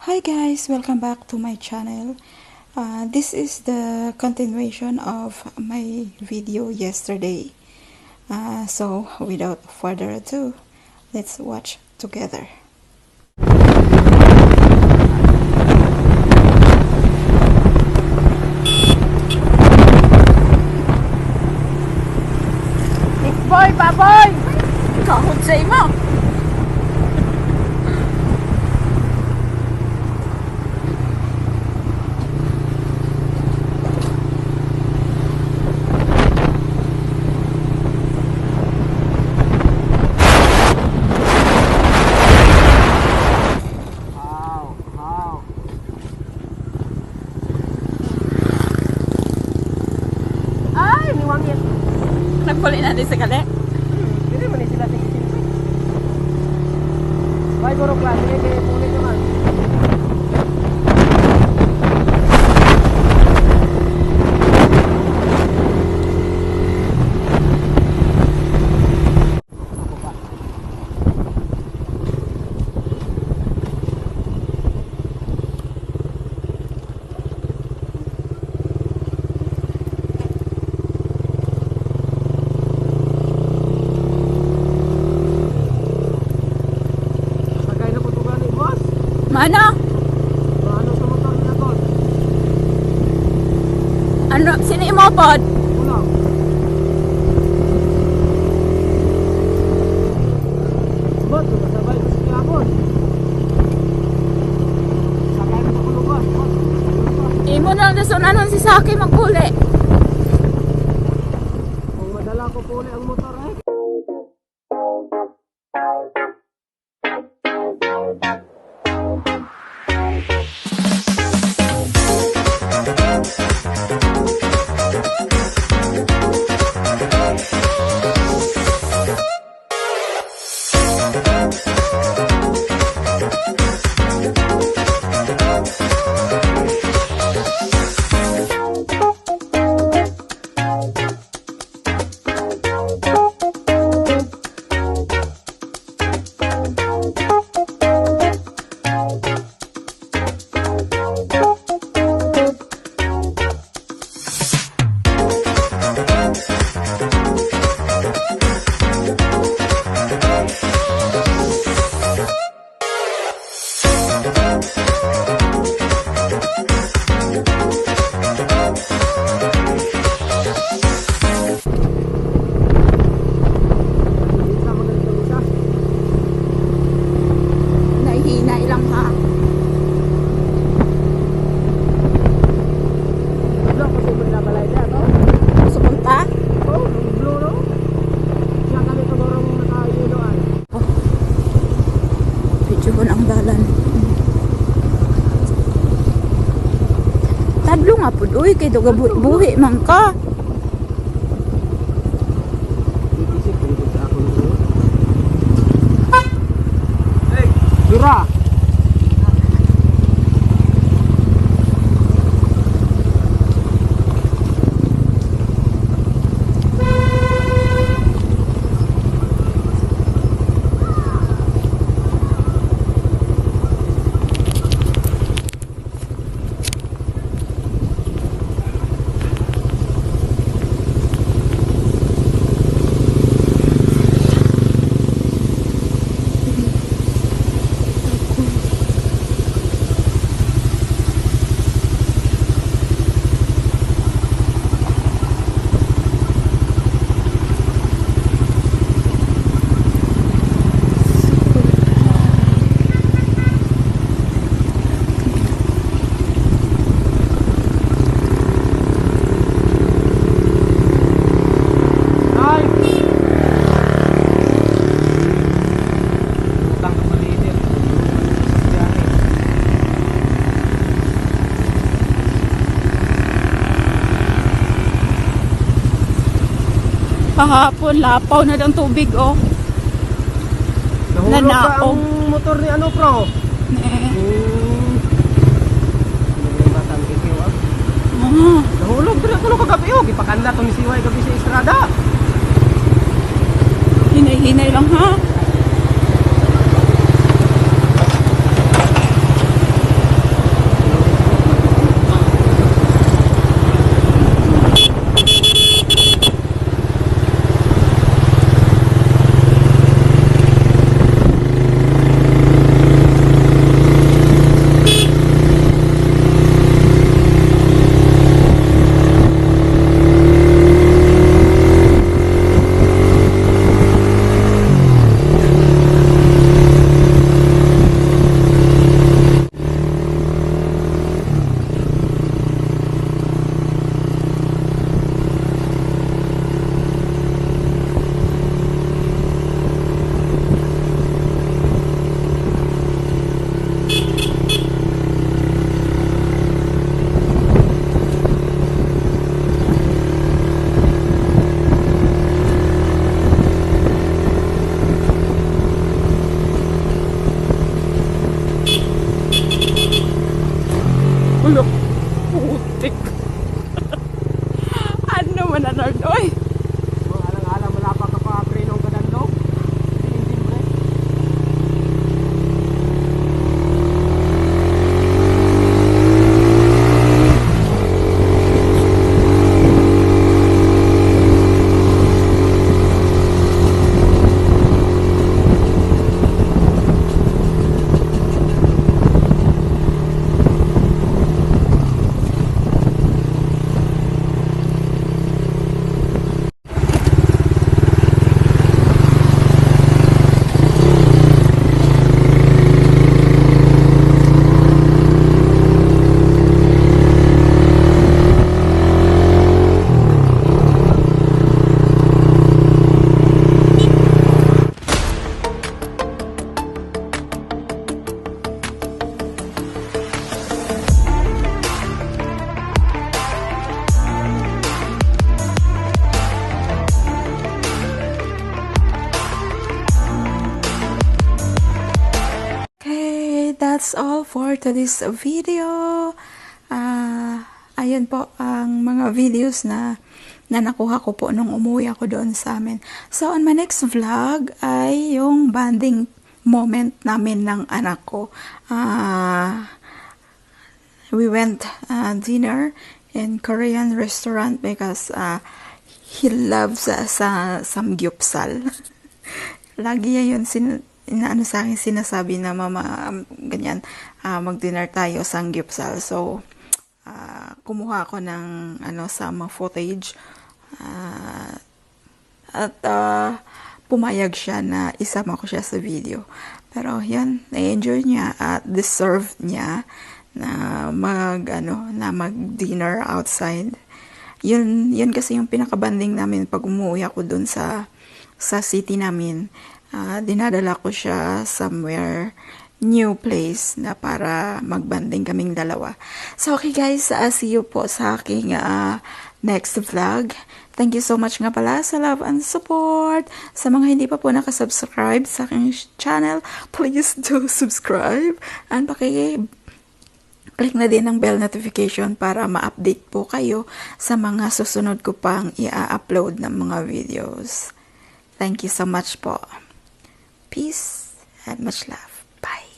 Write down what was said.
Hi guys, welcome back to my channel. This is the continuation of my video yesterday. So without further ado, let's watch together. Boy, baboy! Kahod sa imo! Ay, niwangit! Nagpuli natin sa kali? Hindi mo sila tingin. May guro klase, kaya pulit naman. Mana? Ano sa motor niya, Tol? Ano? Sino imopod? Ulang. Ba't? Sabay ko sa kiyabon. Sakay mo sa kuluban. Imo na lang sunanon si Saki magpuli. Kung madala ko puli ang motor eh. Nahihina ilang ha. Wala kasi mo nabalay na, no? Supunta? Oh, blue, no? Siya kami tumurong nakainuan. Video ko ang dalan. Tablo nga po doy kay duga buhi man ka. Itisip ko dito sa ako nito. Hey, Dura! Kahapon lapaw na ng tubig oh. Nahulog ka Nanao. ang motor ni ano, pro? Nahulog din ako kagabi oh. Gipakanda to ni Siway gabi sa Estrada. Hinay-hinay lang ha. Ulo. Putik. Ano man na Lord, oy. Mga alang-alang malapa ka pa prenong kadandong. Engine brake. Okay, that's all for today's video. Ayun po ang mga videos na nakuha ko po nung umuwi ako doon sa amin. So, on my next vlog ay yung bonding moment namin ng anak ko. We went dinner in Korean restaurant because he loves samgyeopsal. Lagi niya yun inaano sa akin, sinasabi na mama, ganyan, mag-dinner tayo samgyeopsal. So, kumuha ako ng some footage at pumayag siya na isama ko siya sa video. Pero yan, na-enjoy niya at deserve niya na mag-dinner outside. Yun kasi yung pinaka-banding namin pag umuwi ako dun sa city namin. Dinadala ko siya somewhere new place na para magbanding kaming dalawa. So, okay guys, see you po sa aking next vlog. Thank you so much nga pala sa love and support. Sa mga hindi pa po nakasubscribe sa aking channel, please do subscribe. And click na din ang bell notification para ma-update po kayo sa mga susunod ko pang i-upload ng mga videos. Thank you so much po. Peace and much love. Bye.